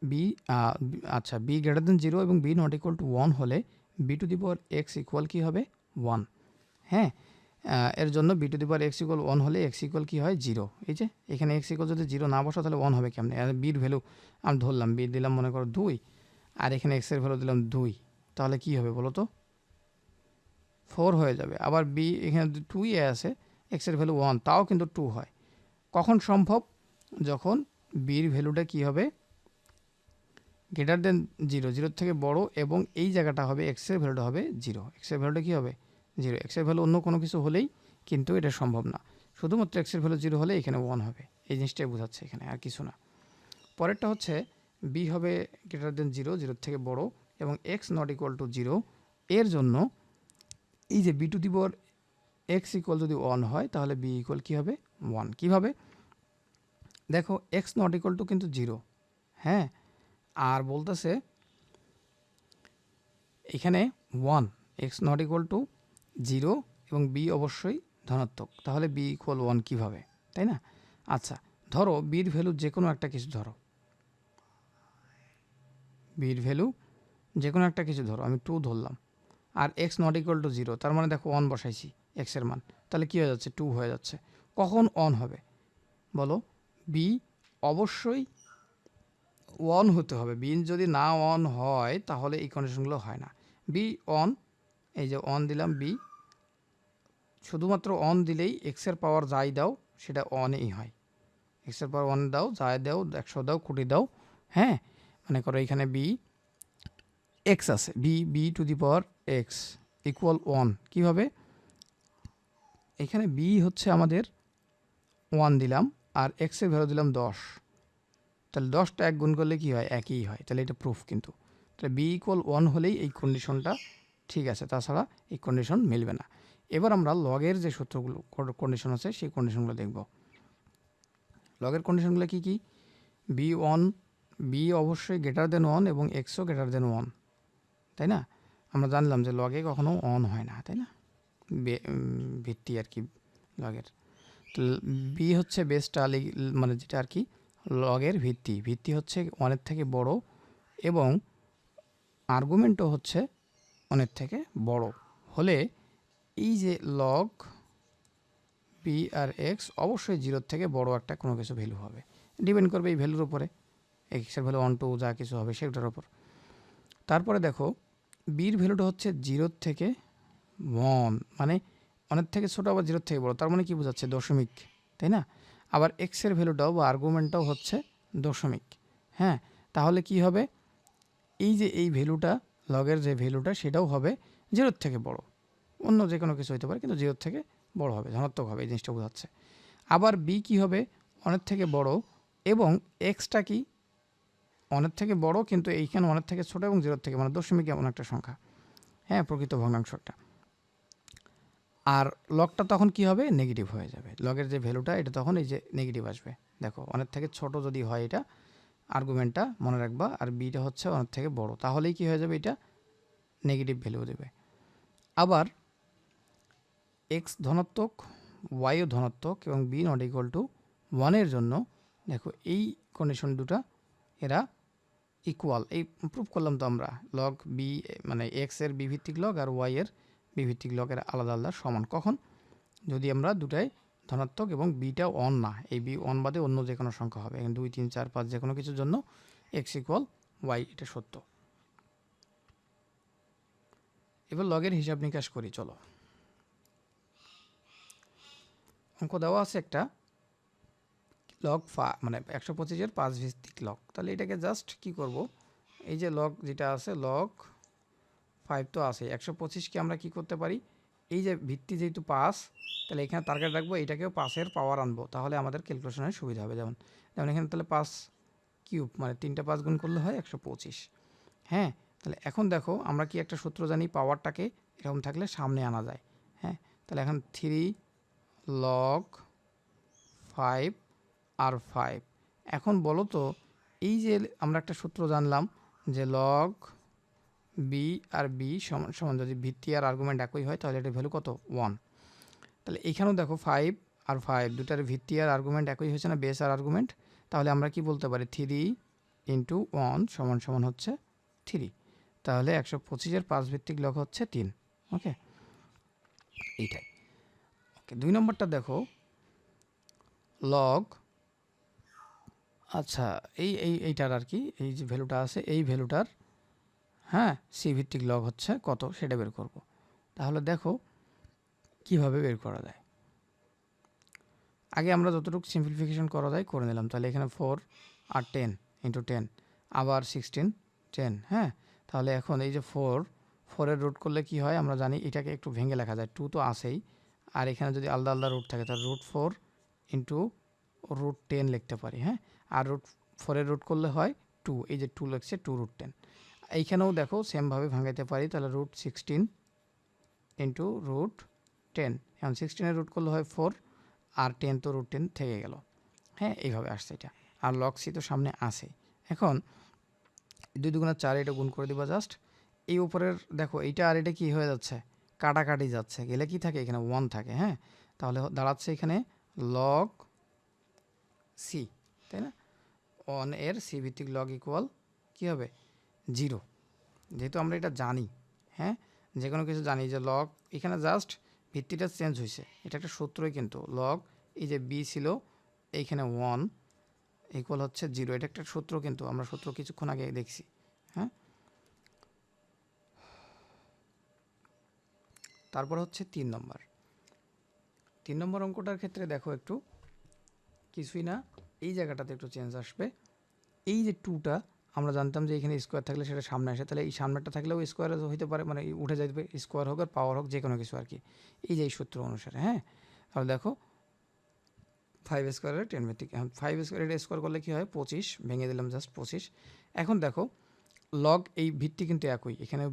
b আচ্ছা b গ্রেটার দেন 0 এবং b নট ইকুয়াল টু 1 হলে b two the power x equal কি হবে? 1। হ্যাঁ, এর জন্য b two the power x equal 1 হলে x ইকুয়াল কি হয়? 0। এই যে এখানে x ইকুয়াল যদি 0 না বসা তাহলে 1 হবে কেমনে? আর b এর ভ্যালু আমি ধরলাম, b দিলাম মনে করো 2, আর এখানে x এর ভ্যালু দিলাম 2, তাহলে কি হবে বলো তো? 4 হয়ে যাবে। আবার b এখানে 2 এ আছে, x এর ভ্যালু 1, তাও কিন্তু 2 হয়। কখন সম্ভব? যখন b এর ভ্যালুটা কি হবে? গ্রেটার দেন 0, 0 থেকে বড়, এবং এই জায়গাটা হবে x এর ভ্যালুটা হবে 0। x এর ভ্যালুটা কি হবে? 0। x এর ভ্যালু অন্য কোনো কিছু হলেই কিন্তু এটা সম্ভব না, শুধুমাত্র x এর ভ্যালু 0 হলে এখানে 1 হবে। এই জিনিসটাই বোঝাচ্ছে এখানে, আর কিছু না। পরেরটা হচ্ছে b হবে গ্রেটার দেন 0, 0 থেকে বড়, এবং x নট ইকুয়াল টু 0। এর জন্য এই যে b two the power x equal যদি 1 হয় তাহলে b ইকুয়াল কি হবে? 1। কিভাবে? দেখো x নট ইকুয়াল টু কিন্তু 0, হ্যাঁ, আর বলতেছে এখানে 1, x নট ইকুয়াল টু 0 এবং b অবশ্যই ধনাত্মক, তাহলে b ইকুয়াল 1 কীভাবে, তাই না? আচ্ছা, ধরো b এর ভ্যালু যে কোনো একটা কিছু ধরো, b এর ভ্যালু যে কোনো একটা কিছু ধরো, আমি 2 ধরলাম, আর x নট ইকুয়াল টু 0, তার মানে দেখো 1 বসাইছি x এর মান, তাহলে কী হয়ে যাচ্ছে? 2 হয়ে যাচ্ছে। কখন অন হবে বলো? b অবশ্যই 1 হতে হবে। b যদি না অন হয় তাহলে এই কন্ডিশনগুলো হয় না। b অন, এই যে অন দিলাম b, শুধুমাত্র অন দিলেই এক্স এর পাওয়ার যাই দাও সেটা অনই হয়। এক্স এর পাওয়ার 1 দাও, যাই দাও, 100 দাও, কোটি দাও, হ্যাঁ, মনে করো এখানে b এক্স আছে, b two the power x equal 1। কীভাবে? এখানে b হচ্ছে আমাদের 1 দিলাম, আর এক্স এর ভ্যালু দিলাম 10, তাহলে 10টা 1 গুণ করলে কি হয়? একই হয়। তাহলে এটা প্রুফ কিন্তু। তাহলে b ইকুয়াল 1 হলেই এই কন্ডিশনটা ঠিক আছে, তাছাড়া এই কন্ডিশন মিলবে না। এবার আমরা লগের যে সূত্রগুলো কন্ডিশন আছে সেই কন্ডিশনগুলো দেখব। লগের কন্ডিশনগুলো কি কি? b অবশ্যই গ্রেটার দেন 1 এবং এক্সও গ্রেটার দেন 1, তাই না? আমরা জানলাম যে লগে কখনো অন হয় না, তাই না? ভিত্তি আর কি লগের। তো b হচ্ছে বেসটা, মানে যেটা আর কি লগের ভিত্তি হচ্ছে 1 থেকে বড়, এবং আর্গুমেন্টও হচ্ছে 1 থেকে বড় হলে এই যে লগ b আর x অবশ্যই 0 থেকে বড় একটা কোনো কিছু ভ্যালু হবে। ডিপেন্ড করবে এই ভ্যালুর উপরে, x এর ভ্যালু 1 2 যা কিছু হবে সেটার উপর। তারপরে দেখো b এর ভ্যালুটা হচ্ছে 0 থেকে 1, মানে 1 থেকে ছোট আবার 0 থেকে বড়, তার মানে কি বোঝাচ্ছে? দশমিক, তাই না? আবার x এর ভ্যালুটাও বা আর্গুমেন্টটাও হচ্ছে দশমিক, হ্যাঁ, তাহলে কি হবে? এই যে এই ভ্যালুটা, লগের যে ভ্যালুটা সেটাও হবে 0 থেকে বড়। অন্য যে কোনো কিছু হতে পারে, কিন্তু 0 থেকে বড় হবে, ধনাত্মক হবে, এই জিনিসটা বোঝাচ্ছে। আবার b কি হবে? 1 থেকে বড়, এবং এক্সটা কি 1 থেকে বড়, কিন্তু এইখানে 1 থেকে ছোট এবং 0 থেকে, মানে দশমিক এমন একটা সংখ্যা, হ্যাঁ, প্রকৃত ভগ্নাংশ একটা। আর লগটা তখন কি হবে? নেগেটিভ হয়ে যাবে। লগের যে ভ্যালুটা এটা তখন এই যে নেগেটিভ আসবে। দেখো 1 থেকে ছোট যদি হয় এটা আর্গুমেন্টটা মনে রাখবা, আর বিটা হচ্ছে 1 থেকে বড়, তাহলেই কি হয়ে যাবে? এটা নেগেটিভ ভ্যালু দেবে। আবার এক্স ধনাত্মক, ওয়াইও ধনাত্মক, এবং বি নট ইকুয়াল টু 1 জন্য দেখো এই কন্ডিশন দুটা এরা ইকুয়াল। এই প্রুভ করলাম তো আমরা, লগ বি মানে এক্স এর বি ভিত্তিক লগ আর ওয়াই এর বি ভিত্তিক লগের আলাদা আলাদা সমান। কখন? যদি আমরা দুটাই ধনাত্মক এবং বিটা অন না, এই বি অন বাদে অন্য যে কোনো সংখ্যা হবে, 2 3 4 5 যে কোনো কিছুর জন্য এক্স ইকুয়াল ওয়াই, এটা সত্য। এবার লগের হিসাব নিকাশ করি, চলো। অঙ্ক দেওয়া আছে একটা, লগ মানে 125-এর 5 ভিত্তিক লগ। তাহলে এটাকে জাস্ট কি করব? এই যে লগ যেটা আছে, লগ 5 তো আছে, 125কে আমরা কি করতে পারি? এই যে ভিত্তি যেহেতু 5, তাহলে এখানে টার্গেট রাখবো, এটাকেও 5-এর পাওয়ার আনবো, তাহলে আমাদের ক্যালকুলেশনের সুবিধা হবে। যেমন যেমন এখানে তাহলে 5 কিউব, মানে 3টা 5 গুণ করলে হয় 125, হ্যাঁ। তাহলে এখন দেখো আমরা কি একটা সূত্র জানি, পাওয়ারটাকে এরকম থাকলে সামনে আনা যায়, হ্যাঁ। তাহলে এখন 3 log 5 আর 5। এখন বলো তো এই যে আমরা একটা সূত্র জানলাম যে লগ বি আর বি সমান সমান যদি ভিত্তি আর আর্গুমেন্ট একই হয় তাহলে এটার ভ্যালু কত 1। তাহলে এখানেও দেখো 5 আর 5 দুটার ভিত্তি আর আর্গুমেন্ট একই হয়েছে না, বেস আর আর্গুমেন্ট। তাহলে আমরা কি বলতে পারি 3 ইন্টু 1 সমান সমান হচ্ছে 3। তাহলে 125-এর 5 ভিত্তিক লগ হচ্ছে 3। ওকে, এইটাই। ওকে, 2 নম্বরটা দেখো লগ, আচ্ছা এইটার আর কি, এই যে ভ্যালুটা আছে এই ভ্যালুটার, হ্যাঁ, সি ভিত্তিক লগ হচ্ছে কত সেটা বের করব। তাহলে দেখো কিভাবে বের করা যায়। আগে আমরা যতটুকু সিম্পলিফিকেশন করা যায় করে নিলাম। তাহলে এখানে 4 আর 10 ইন্টু 10 আবার 16 10, হ্যাঁ। তাহলে এখন এই যে 4-এর রুট করলে কি হয় আমরা জানি, এটাকে একটু ভেঙে লেখা যায়, 2 তো আসেই, আর এখানে যদি আলাদা আলাদা রুট থাকে তাহলে √4 ইন্টু √10 লিখতে পারি, হ্যাঁ। আর √4-এর রুট করলে হয় 2, এই যে 2 লিখছে 2√10। এইখানেও দেখো সেমভাবে ভাঙাইতে পারি, তাহলে √16 ইন্টু √10। এখন 16-এর রুট করলে হয় 4, আর 10 তো √10 থেকে গেল, হ্যাঁ, এইভাবে আসছে এটা। আর লগ সি তো সামনে আসে। এখন 2 2 4 এটা গুণ করে দিবা জাস্ট। এই উপরের দেখো এইটা আর এটা কি হয়ে যাচ্ছে, কাটাকাটি যাচ্ছে, গেলে কি থাকে এখানে 1 থাকে, হ্যাঁ। তাহলে দাঁড়াচ্ছে এখানে লগ সি, তাই না। 1 এর সি ভিত্তিক লগ ইকুয়াল কী হবে 0। যেহেতু আমরা এটা জানি, হ্যাঁ, যে কোনো কিছু জানি যে লগ, এখানে জাস্ট ভিত্তিটা চেঞ্জ হয়েছে, এটা একটা সূত্রই, কিন্তু লগ এই যে বি ছিল এইখানে 1 ইকুয়াল হচ্ছে 0, এটা একটা সূত্র, কিন্তু আমরা সূত্র কিছুক্ষণ আগে দেখছি, হ্যাঁ। তারপর হচ্ছে 3 নম্বর। 3 নম্বর অঙ্কটার ক্ষেত্রে দেখো একটু কিছুই না, এই জায়গাটাতে একটু চেঞ্জ আসবে। এই যে 2টা আমরা জানতাম যে এখানে স্কোয়ার থাকলে সেটা সামনে আসে, তাহলে এই সামনেটা থাকলেও স্কোয়ার হতে পারে, মানে উঠে যাবে, স্কোয়ার হোক আর পাওয়ার হোক যে কোনো কিছু আর কি, এই যে এই সূত্র অনুসারে, হ্যাঁ। তাহলে দেখো 5 স্কোয়ারের 10 ভিত্তিক, এখন 5 স্কোয়ার এটা স্কোয়ার করলে কী হয় 25, ভেঙে দিলাম জাস্ট 25। এখন দেখো লগ এই ভিত্তি কিন্তু একই, এখানে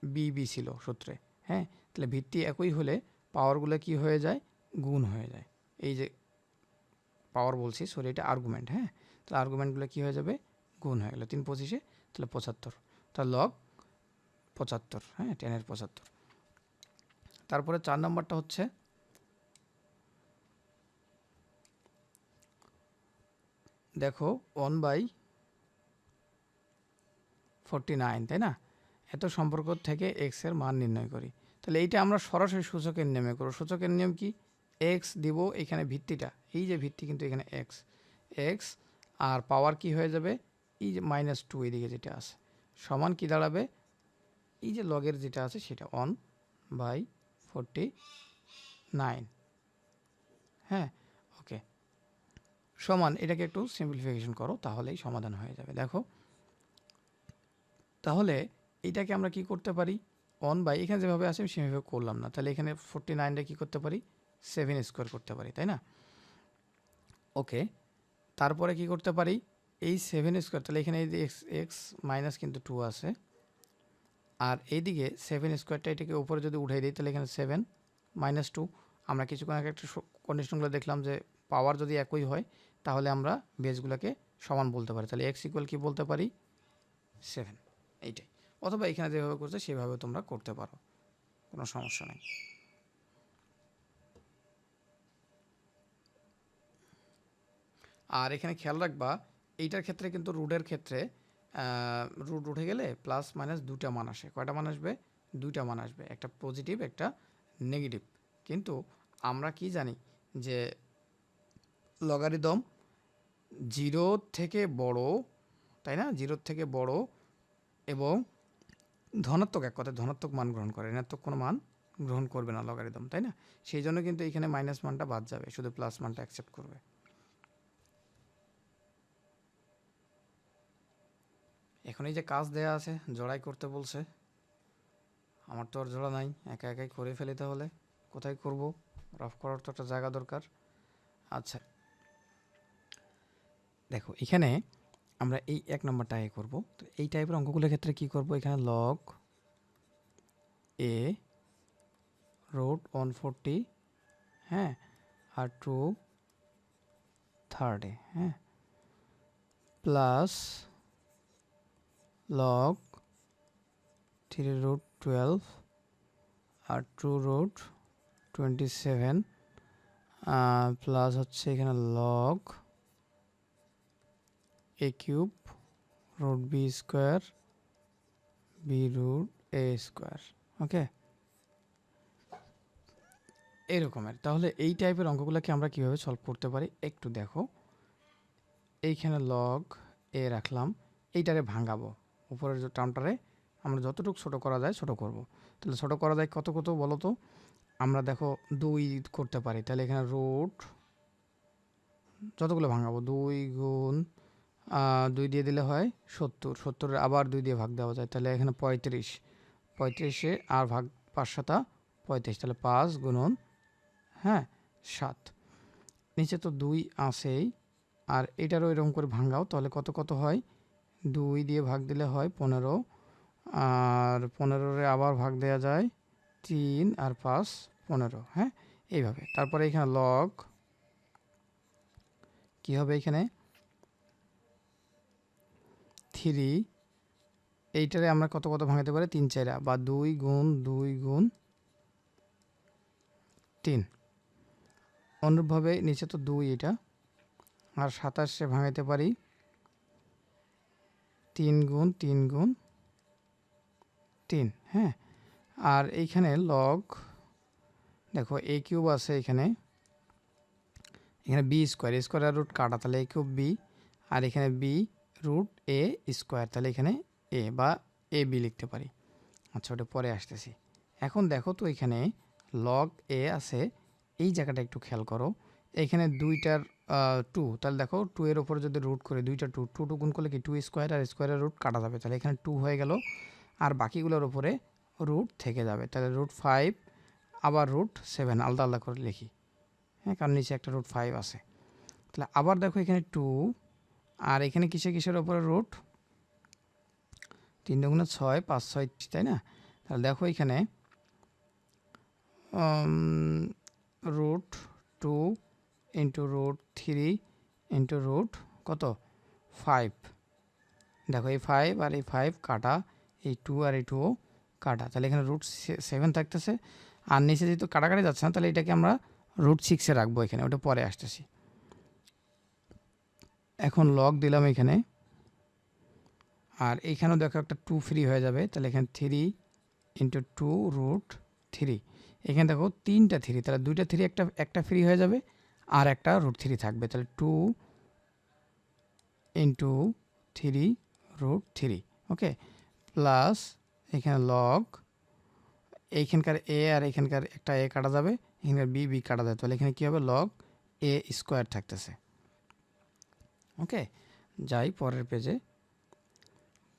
বি ছিল সূত্রে, হ্যাঁ। তাহলে ভিত্তি একই হলে পাওয়ারগুলো কি হয়ে যায়, গুণ হয়ে যায়। এই যে পাওয়ার বলছি, সরি এটা আর্গুমেন্ট, হ্যাঁ। তাহলে আর্গুমেন্টগুলো কী হয়ে যাবে, গুণ হয়ে গেলো, 3 25-এ তাহলে 75, তাহলে লগ 75, হ্যাঁ, 10-এর 75। তারপরে 4 নম্বরটা হচ্ছে দেখো 1/49, তাই না। এত সম্পর্ক থেকে এক্স এর মান নির্ণয় করি। তাহলে এইটা আমরা সরাসরি সূচকের নিয়মে করব। সূচকের নিয়ম কি, এক্স দিব এখানে ভিত্তিটা, এই যে ভিত্তি কিন্তু এখানে এক্স আর পাওয়ার কি হয়ে যাবে, এই যে -2 এদিকে যেটা আছে সমান কি দাঁড়াবে, এই যে লগের যেটা আছে সেটা 1/49, হ্যাঁ। ওকে, সমান, এটাকে একটু সিম্পলিফিকেশন করো তাহলেই সমাধান হয়ে যাবে। দেখো তাহলে এইটাকে আমরা কি করতে পারি, 1 এখানে যেভাবে আছে আমি সেভাবে করলাম না, তাহলে এখানে 49টা কী করতে পারি 7 স্কোয়ার করতে পারি, তাই না। ওকে, তারপরে কি করতে পারি এই 7 স্কোয়ার, তাহলে এখানে এই যে এক্স মাইনাস কিন্তু 2 আছে, আর এইদিকে 7 স্কোয়ারটা এটাকে উপরে যদি উঠাই দিই তাহলে এখানে 7 -2। আমরা কিছুক্ষণ আগে একটা কন্ডিশনগুলো দেখলাম যে পাওয়ার যদি একই হয় তাহলে আমরা বেসগুলোকে সমান বলতে পারি, তাহলে এক্স ইকুয়াল কি বলতে পারি 7, এইটাই। অথবা এখানে যেভাবে করছে সেভাবে তোমরা করতে পারো, কোনো সমস্যা নেই। আর এখানে খেয়াল রাখবা এইটার ক্ষেত্রে কিন্তু রুটের ক্ষেত্রে রুট উঠে গেলে প্লাস মাইনাস দুটা মান আসে, কয়টা মান আসবে, দুইটা মান আসবে, একটা পজিটিভ একটা নেগেটিভ। কিন্তু আমরা কি জানি যে লগারিদম 0 থেকে বড়, তাই না, 0 থেকে বড় এবং ধনাত্মক, এক কথায় ধনাত্মক মান গ্রহণ করে, ঋণাত্মক কোনো মান গ্রহণ করবে না লগারিদম, তাই না। সেই জন্য কিন্তু এখানে মাইনাস মানটা বাদ যাবে, শুধু প্লাস মানটা অ্যাকসেপ্ট করবে। এখন এই যে কাজ দেয়া আছে জড়াই করতে বলছে, আমার তো আর জোড়া নাই, একা একাই করে ফেলি, তাহলে কোথায় করব, রফ করার তো একটা জায়গা দরকার। আচ্ছা দেখো এখানে আমরা এই 1 নম্বরটা আগে করব। তো এই টাইপের অঙ্কগুলোর ক্ষেত্রে কি করব, এখানে লগ এ রুট 140, হ্যাঁ, আর 230, হ্যাঁ, প্লাস লগ 3 রুট 12 আর 2 রুট 27, প্লাস হচ্ছে এখানে log A cube root B square B root A square. Okay, এরকমের। তাহলে এই টাইপের অঙ্কগুলোকে আমরা কিভাবে সলভ করতে পারি একটু দেখো। এইখানে লগ এ রাখলাম, এইটারে ভাঙাবো, উপরের যে টার্মটারে আমরা যতটুকু ছোট করা যায় ছোট করব। তাহলে ছোট করা যায় কত কত বলো তো? আমরা দেখো 2 করতে পারি, তাহলে এখানে রুট যতগুলো ভাঙাবো 2 গুণ 2 দিয়ে দিলে হয় 70, 70 আবার 2 দিয়ে ভাগ দেওয়া যায়, তাহলে এখানে 35, 35-এ আর ভাগ 5 7 35, তাহলে 5 গুণন, হ্যাঁ, 7। নিচে তো 2 আসেই, আর এটারও এরকম করে ভাঙাও, তাহলে কত কত হয়? 2 দিয়ে ভাগ দিলে হয় 15, আর 15-রে আবার ভাগ দেওয়া যায় 3, আর 5 15, হ্যাঁ, এইভাবে। তারপরে এখানে লগ কি হবে? এখানে 3, এইটারে আমরা কত কত ভাঙাতে পারি? 3 4, বা 2 গুণ 2 গুণ 3। অনুরূপভাবে নিচে তো 2, এটা আর 27-এ ভাঙাইতে পারি 3 গুণ 3 গুণ 3, হ্যাঁ। আর এইখানে লগ দেখো এ কিউব আছে, এখানে বি স্কোয়ার, স্কোয়ার রুট কাটা, তাহলে এ কিউব বি, আর এখানে বি রুট এ স্কোয়ার, তাহলে এখানে এ বা এ বি লিখতে পারি। আচ্ছা, ওটা পরে আসতেছি। এখন দেখো তো এখানে লগ এ আছে, এই জায়গাটা একটু খেয়াল করো। এখানে 2টার 2, তাহলে দেখো 2 এর ওপরে যদি রুট করে 2টা 2 2 2 গুণ করলে কি 2 স্কোয়ার, আর স্কোয়ারের রুট কাটা যাবে, তাহলে এখানে 2 হয়ে গেল, আর বাকিগুলোর উপরে রুট থেকে যাবে, তাহলে রুট 5 আবার রুট 7 আলাদা আলাদা করে লিখি, হ্যাঁ, কারণ নিচে একটা রুট 5 আছে। তাহলে আবার দেখো এখানে 2, আর এখানে কিসের ওপরে রুট? 3 দুগুণে 6, 5 6, তাই না? তাহলে দেখো এখানে root 2 into root 3 into root কত 5, দেখো এই 5 আর এই 5 কাটা, এই 2 আর এই 2 কাটা, তাহলে এখানে রুট 7 থাকতেছে, আর নিচে যেহেতু কাটাকাটি যাচ্ছে না, তাহলে এটাকে আমরা রুট 6-এ রাখবো এখানে, ওটা পরে আসতেছি। এখন লগ দিলাম এখানে, আর এইখানেও দেখো একটা 2 ফ্রি হয়ে যাবে, তাহলে এখানে 3 ইন্টু 2 রুট 3, এখানে দেখো 3টা 3, তাহলে 2টা 3 একটা ফ্রি হয়ে যাবে, আর একটা রুট 3 থাকবে, তাহলে 2 ইন্টু 3 রুট 3, ওকে, প্লাস এখানে লগ এইখানকার এ আর এখানকার একটা এ কাটা যাবে, এখানকার বি বি কাটা যাবে, তাহলে এখানে কী হবে? লগ এ স্কোয়ার থাকতেছে। ওকে, যাই পরের পেজে।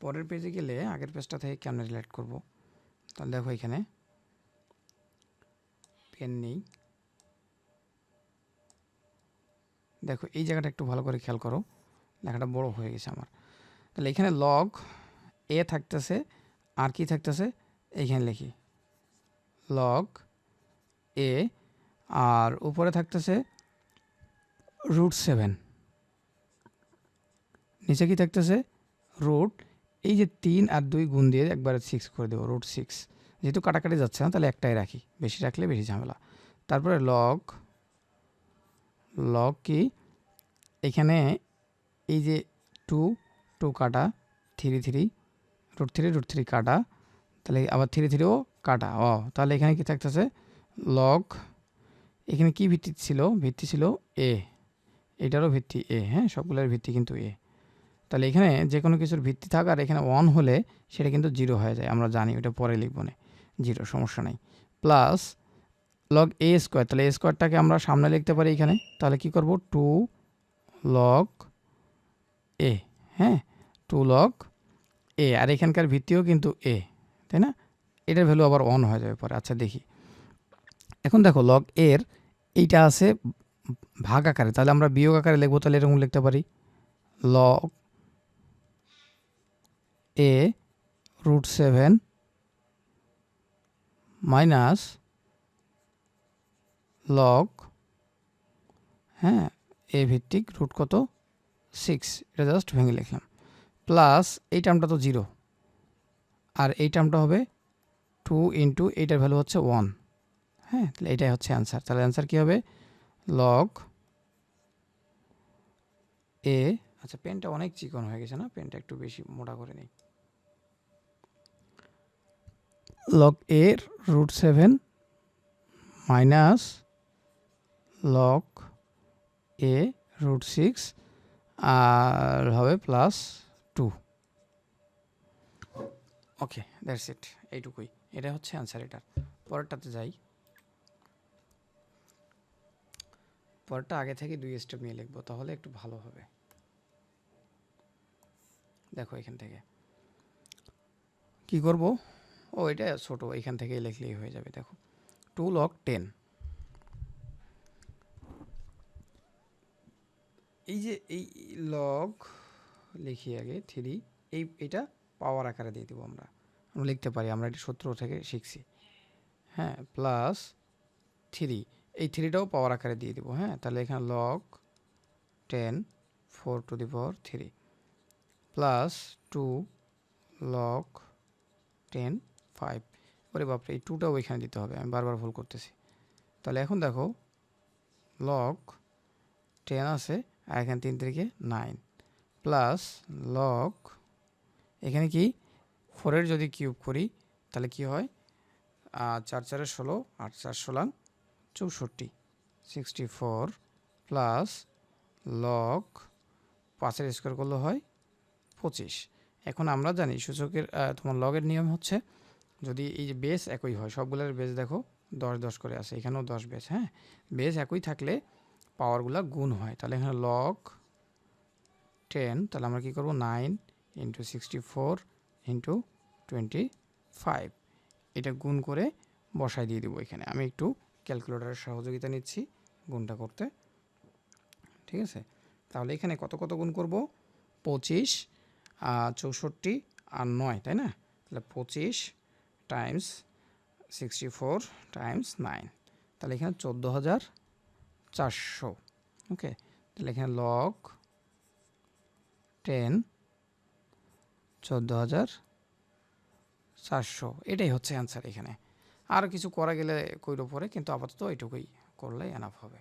পরের পেজে গেলে আগের পেজটা থেকে কেমন রিলেট করব, তাহলে দেখো এখানে পেন নেই, দেখো এই জায়গাটা একটু ভালো করে খেয়াল করো, লেখাটা বড় হয়ে গেছে আমার। তাহলে এখানে লগ এ থাকতেছে, আর কি থাকতেছে? এইখানে লিখি লগ এ, আর উপরে থাকতেছে রুট 7, নিচে কি থাকতেছে? রুট, এই যে 3 আর 2 গুণ দিয়ে একবারে 6 করে দেবো, রুট 6, যেহেতু কাটাকাটি যাচ্ছে না তাহলে একটাই রাখি, বেশি রাখলে বেশি ঝামেলা। তারপরে লগ কি এখানে এই যে 2 2 কাটা, 3 3 রুট 3 কাটা, তাহলে আবার 3 3ও কাটা, তাহলে এখানে কি থাকতেছে? লগ এখানে কি ভিত্তি ছিল? ভিত্তি ছিল এ, এটারও ভিত্তি এ, হ্যাঁ, সবগুলোর ভিত্তি কিন্তু এ। তাহলে এখানে যে কোনো কিছুর ভিত্তি থাক, আর এখানে 1 হলে সেটা কিন্তু 0 হয়ে যায়, আমরা জানি, ওটা পরে লিখবো না, 0 সমস্যা নেই। প্লাস লগ এ স্কোয়ার, তাহলে এ স্কোয়ারটাকে আমরা সামনে লিখতে পারি এখানে, তাহলে কি করব? 2 লগ এ, হ্যাঁ, 2 লগ এ, আর এখানকার ভিত্তিও কিন্তু এ, তাই না? এটার ভ্যালু আবার 1 হয়ে যাবে পরে। আচ্ছা দেখি, এখন দেখো লগ এর এইটা আছে ভাগ আকারে, তাহলে আমরা বিয়োগ আকারে লিখবো, তাহলে এরকম লিখতে পারি লগ এ রুট 7 মাইনাস লগ হ্যাঁ এ ভিত্তিক রুট কত 6, এটা জাস্ট ভেঙে লিখলাম, প্লাস এই টার্মটা তো 0 আর এই টার্মটা হবে 2 ইন্টু এইটার ভ্যালু হচ্ছে 1। হ্যাঁ, তাহলে এটাই হচ্ছে অ্যান্সার। তাহলে অ্যান্সার কী হবে লগ এ, আচ্ছা পেনটা অনেক চিকন হয়ে গেছে না, পেনটা একটু বেশি মোটা করে নিই। লগ এর রুট 7 মাইনাস লগ এ রুট 6 আর হবে প্লাস 2। ওকে, দ্যাটস ইট, এইটুকুই, এটা হচ্ছে অ্যান্সার এটার। পরেরটাতে যাই। পরেরটা আগে থেকে 2 স্টেপ নিয়ে লিখবো, তাহলে একটু ভালো হবে। দেখো এখান থেকে কি করব, ও এটা ছোট, এখান থেকে লিখলেই হয়ে যাবে। দেখো 2 log 10, এই যে এই লগ লিখি আগে 3, এটা পাওয়ার আকারে দিয়ে দেবো আমরা লিখতে পারি, আমরা এটা সূত্র থেকে শিখছি। হ্যাঁ, প্লাস 3, এই 3টাও পাওয়ার আকারে দিয়ে দেবো। হ্যাঁ, তাহলে এখানে log 10 4 two the power 3 plus 2 log 10 5। ওরে বাপরে, এই 2টাও এখানে দিতে হবে, আমি বারবার ভুল করতেছি। তাহলে এখন দেখো লগ 10 আছে আর এখানে 3 থেকে 9 প্লাস লগ এখানে কি 4-এর যদি কিউব করি তাহলে কি হয়, 4 4 16 8 4 16 64 64 প্লাস লগ 5-এর স্কোয়ার করলে হয় 25। এখন আমরা জানি সূচকের তোমার লগের নিয়ম হচ্ছে যদি এই যে বেস একই হয়, সবগুলোর বেস দেখো 10 10 করে আছে, এখানেও 10 বেস। হ্যাঁ, বেস একই থাকলে পাওয়ারগুলো গুণ হয়। তাহলে এখানে লগ 10, তাহলে আমরা কী করবো 9 ইন্টু 64 ইন্টু 25, এটা গুণ করে বসায় দিয়ে দেবো এখানে। আমি একটু ক্যালকুলেটরের সহযোগিতা নিচ্ছি গুণটা করতে, ঠিক আছে। তাহলে এখানে কত কত গুণ করব, 25 64 আর 9, তাই না। তাহলে 25 টাইমস 64 টাইমস 9, তাহলে এখানে 14,400। ওকে, তাহলে এখানে লগ 10 14,400, এটাই হচ্ছে অ্যান্সার এখানে। আর কিছু করা গেলে কইরো পরে, কিন্তু আপাতত এটুকুই করলেই এনাফ হবে।